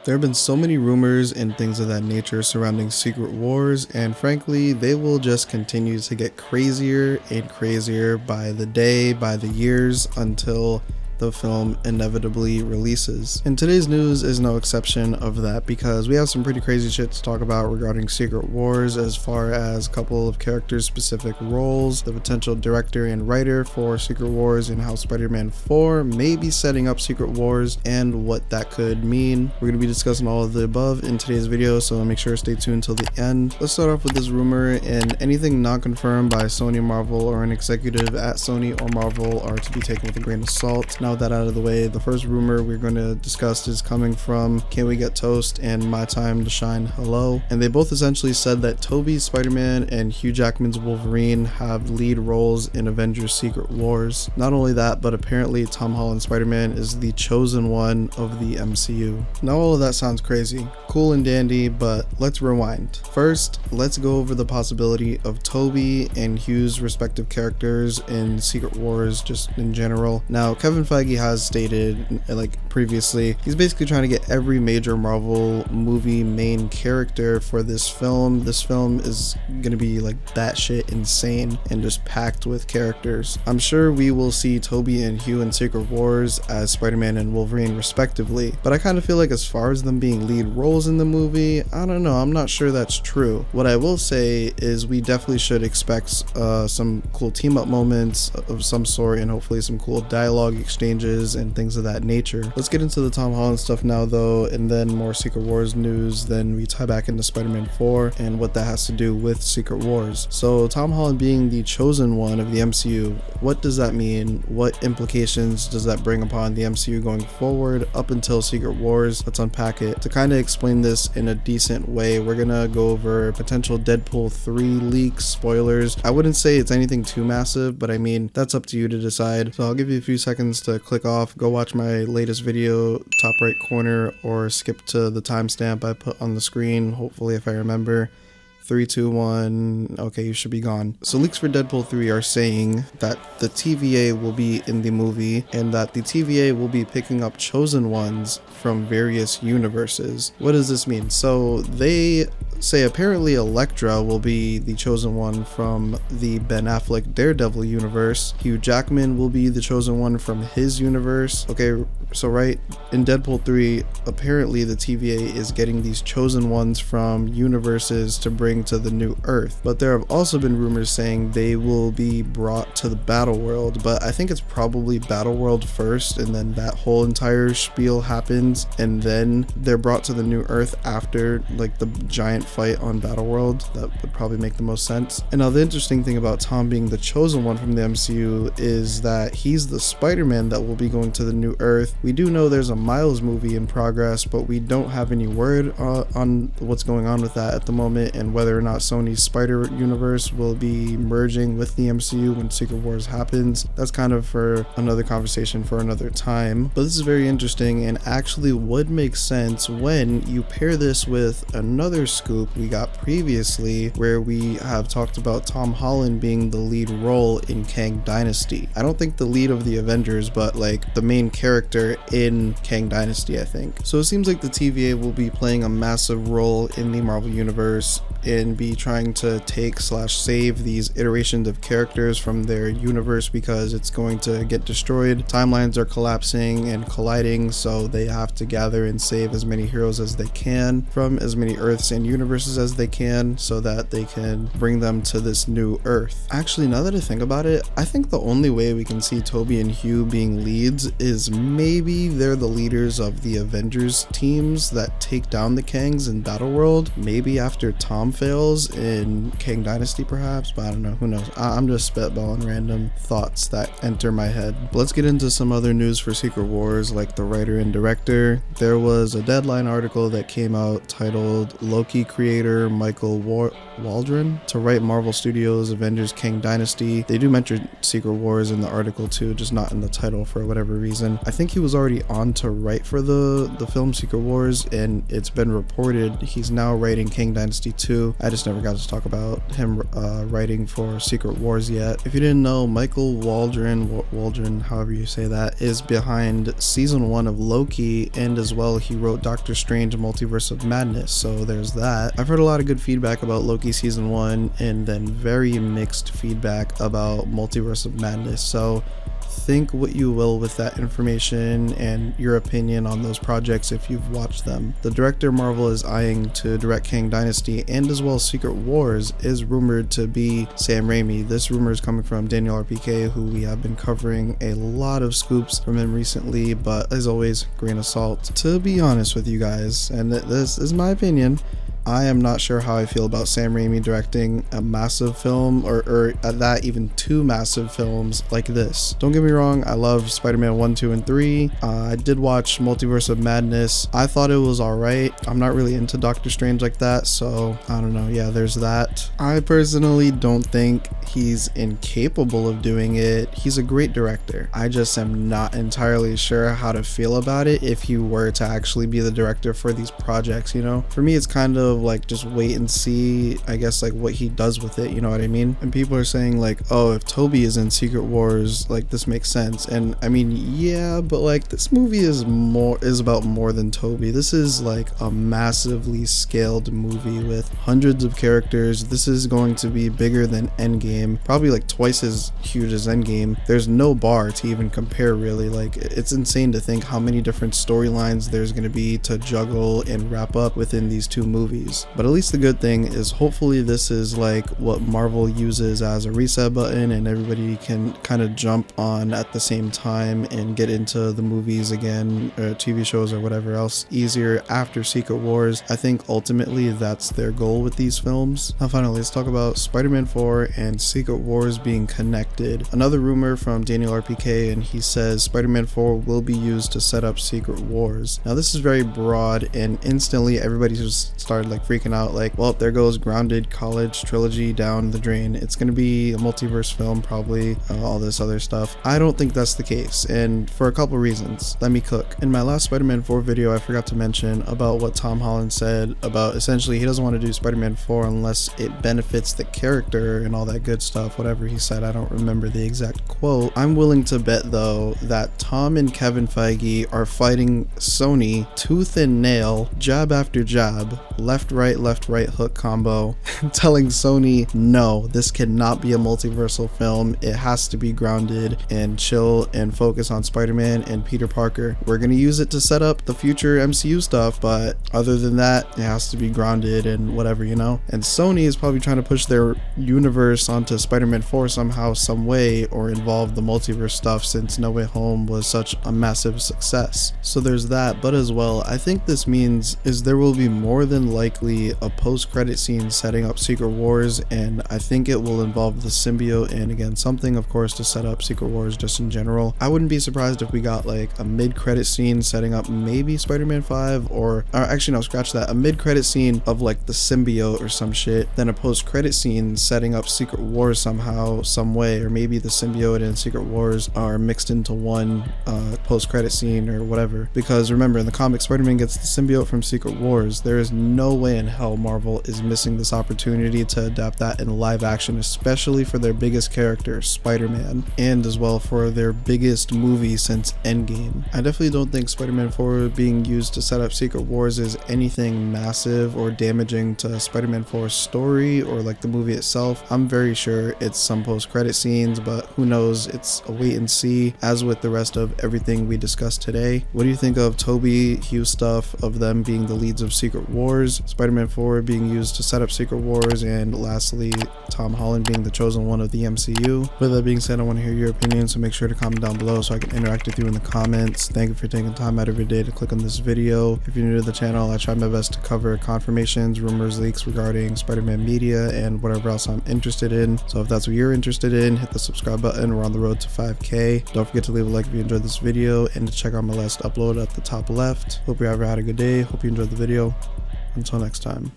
There have been so many rumors and things of that nature surrounding Secret Wars, and frankly, they will just continue to get crazier and crazier by the day, by the years, until the film inevitably releases. And today's news is no exception of that, because we have some pretty crazy shit to talk about regarding Secret Wars, as far as a couple of characters' specific roles, the potential director and writer for Secret Wars, and how Spider-Man 4 may be setting up Secret Wars and what that could mean. We're going to be discussing all of the above in today's video, so make sure to stay tuned till the end. Let's start off with this rumor, and anything not confirmed by Sony, Marvel, or an executive at Sony or Marvel are to be taken with a grain of salt. Now with that out of the way, the first rumor we're going to discuss is coming from Can We Get Toast and My Time to Shine Hello, and they both essentially said that Tobey's Spider-Man and Hugh Jackman's Wolverine have lead roles in Avengers Secret Wars. Not only that, but apparently Tom Holland's Spider-Man is the chosen one of the MCU. Now all of that sounds crazy, cool and dandy, but let's rewind. First, let's go over the possibility of Tobey and Hugh's respective characters in Secret Wars just in general. Now, Kevin Feige has stated, like previously, he's basically trying to get every major Marvel movie main character for this film. This film is gonna be like that shit insane and just packed with characters. I'm sure we will see Tobey and Hugh in Secret Wars as Spider-Man and Wolverine respectively, but I kind of feel like as far as them being lead roles in the movie, I don't know, I'm not sure that's true. What I will say is we definitely should expect some cool team up moments of some sort, and hopefully some cool dialogue exchanges and things of that nature. Let's get into the Tom Holland stuff now though, and then more Secret Wars news. Then we tie back into Spider-Man 4 and what that has to do with Secret Wars. So Tom Holland being the chosen one of the MCU, what does that mean? What implications does that bring upon the MCU going forward up until Secret Wars? Let's unpack it. To kind of explain this in a decent way, we're gonna go over potential Deadpool 3 leaks, spoilers. I wouldn't say it's anything too massive, but I mean, that's up to you to decide. So I'll give you a few seconds to click off, go watch my latest video, top right corner, or skip to the timestamp I put on the screen, hopefully if I remember. 3, 2, 1, okay, you should be gone. So leaks for Deadpool 3 are saying that the TVA will be in the movie, and that the TVA will be picking up chosen ones from various universes. What does this mean? So they say apparently Elektra will be the chosen one from the Ben Affleck Daredevil universe. Hugh Jackman will be the chosen one from his universe. Okay, so right in Deadpool 3, apparently the TVA is getting these chosen ones from universes to bring to the new Earth. But there have also been rumors saying they will be brought to the Battle World, but I think it's probably Battle World first, and then that whole entire spiel happens, and then they're brought to the new Earth after like the giant fight on Battle World. That would probably make the most sense. And now the interesting thing about Tom being the chosen one from the MCU is that he's the Spider-Man that will be going to the new Earth. We do know there's a Miles movie in progress, but we don't have any word on what's going on with that at the moment, and whether or not Sony's Spider Universe will be merging with the MCU when Secret Wars happens. That's kind of for another conversation for another time. But this is very interesting and actually would make sense when you pair this with another scoop we got previously, where we have talked about Tom Holland being the lead role in Kang Dynasty. I don't think the lead of the Avengers, but like the main character in Kang Dynasty, I think. So it seems like the TVA will be playing a massive role in the Marvel Universe and be trying to take/save these iterations of characters from their universe, because it's going to get destroyed. Timelines are collapsing and colliding, so they have to gather and save as many heroes as they can from as many Earths and universes as they can, so that they can bring them to this new Earth. Actually, now that I think about it, I think the only way we can see Tobey and Hugh being leads is maybe they're the leaders of the Avengers teams that take down the Kangs in Battle World. Maybe after Tom fails in Kang Dynasty perhaps, but I don't know, who knows. I'm just spitballing random thoughts that enter my head. But let's get into some other news for Secret Wars, like the writer and director. There was a Deadline article that came out titled Loki creator Michael Waldron to write Marvel Studios Avengers Kang Dynasty. They do mention Secret Wars in the article too, just not in the title for whatever reason. I think he was already on to write for the film Secret Wars, and it's been reported he's now writing Kang Dynasty 2 too. I just never got to talk about him writing for Secret Wars yet. If you didn't know, Michael Waldron, however you say that, is behind season 1 of Loki, and as well he wrote Doctor Strange Multiverse of Madness, so there's that. I've heard a lot of good feedback about Loki season 1 and then very mixed feedback about Multiverse of Madness, so think what you will with that information and your opinion on those projects if you've watched them. The director Marvel is eyeing to direct Kang Dynasty and as well as Secret Wars is rumored to be Sam Raimi. This rumor is coming from Daniel RPK, who we have been covering a lot of scoops from him recently, but as always, grain of salt. To be honest with you guys, and this is my opinion, I am not sure how I feel about Sam Raimi directing a massive film or at that even 2 massive films like this. Don't get me wrong, I love Spider-Man 1, 2, and 3. I did watch Multiverse of Madness. I thought it was alright. I'm not really into Doctor Strange like that, so I don't know. Yeah, there's that. I personally don't think he's incapable of doing it. He's a great director. I just am not entirely sure how to feel about it if he were to actually be the director for these projects, you know? For me, it's kind of like just wait and see, I guess, like what he does with it, you know what I mean? And people are saying like, oh, if Toby is in Secret Wars, like this makes sense. And I mean, yeah, but like this movie is about more than Toby. This is like a massively scaled movie with hundreds of characters. This is going to be bigger than Endgame, probably like twice as huge as Endgame. There's no bar to even compare, really. Like, it's insane to think how many different storylines there's going to be to juggle and wrap up within these 2 movies. But at least the good thing is hopefully this is like what Marvel uses as a reset button and everybody can kind of jump on at the same time and get into the movies again, or TV shows or whatever else easier after Secret Wars. I think ultimately that's their goal with these films. Now finally, let's talk about Spider-Man 4 and Secret Wars being connected. Another rumor from Daniel RPK, and he says Spider-Man 4 will be used to set up Secret Wars. Now this is very broad, and instantly everybody just started like freaking out, like, well, there goes Grounded college trilogy down the drain. It's gonna be a multiverse film, probably, all this other stuff. I don't think that's the case, and for a couple reasons. Let me cook. In my last Spider-Man 4 video, I forgot to mention about what Tom Holland said about essentially he doesn't want to do Spider-Man 4 unless it benefits the character and all that good stuff, whatever he said. I don't remember the exact quote. I'm willing to bet though that Tom and Kevin Feige are fighting Sony tooth and nail, jab after jab, left right hook combo, telling Sony, no, this cannot be a multiversal film. It has to be grounded and chill and focus on Spider-Man and Peter Parker. We're gonna use it to set up the future MCU stuff, but other than that, it has to be grounded and whatever, you know? And Sony is probably trying to push their universe onto Spider-Man 4 somehow, some way, or involve the multiverse stuff since No Way Home was such a massive success. So there's that, but as well, I think this means is there will be more than likely a post-credit scene setting up Secret Wars, and I think it will involve the symbiote and again something of course to set up Secret Wars just in general. I wouldn't be surprised if we got like a mid-credit scene setting up maybe Spider-Man 5 or actually no, scratch that, a mid-credit scene of like the symbiote or some shit, then a post-credit scene setting up Secret Wars somehow, some way, or maybe the symbiote and Secret Wars are mixed into one post-credit scene or whatever. Because remember, in the comics, Spider-Man gets the symbiote from Secret Wars. There is no way in hell Marvel is missing this opportunity to adapt that in live action, especially for their biggest character, Spider-Man, and as well for their biggest movie since Endgame. I definitely don't think Spider-Man 4 being used to set up Secret Wars is anything massive or damaging to Spider-Man 4's story or like the movie itself. I'm very sure it's some post-credit scenes, but who knows, it's a wait and see, as with the rest of everything we discussed today. What do you think of Toby Hugh stuff, of them being the leads of Secret Wars, Spider-Man 4 being used to set up Secret Wars, and lastly, Tom Holland being the chosen one of the MCU? With that being said, I want to hear your opinion, so make sure to comment down below so I can interact with you in the comments. Thank you for taking time out of your day to click on this video. If you're new to the channel, I try my best to cover confirmations, rumors, leaks regarding Spider-Man media, and whatever else I'm interested in. So if that's what you're interested in, hit the subscribe button. We're on the road to 5K. Don't forget to leave a like if you enjoyed this video and to check out my last upload at the top left. Hope you ever had a good day. Hope you enjoyed the video. Until next time.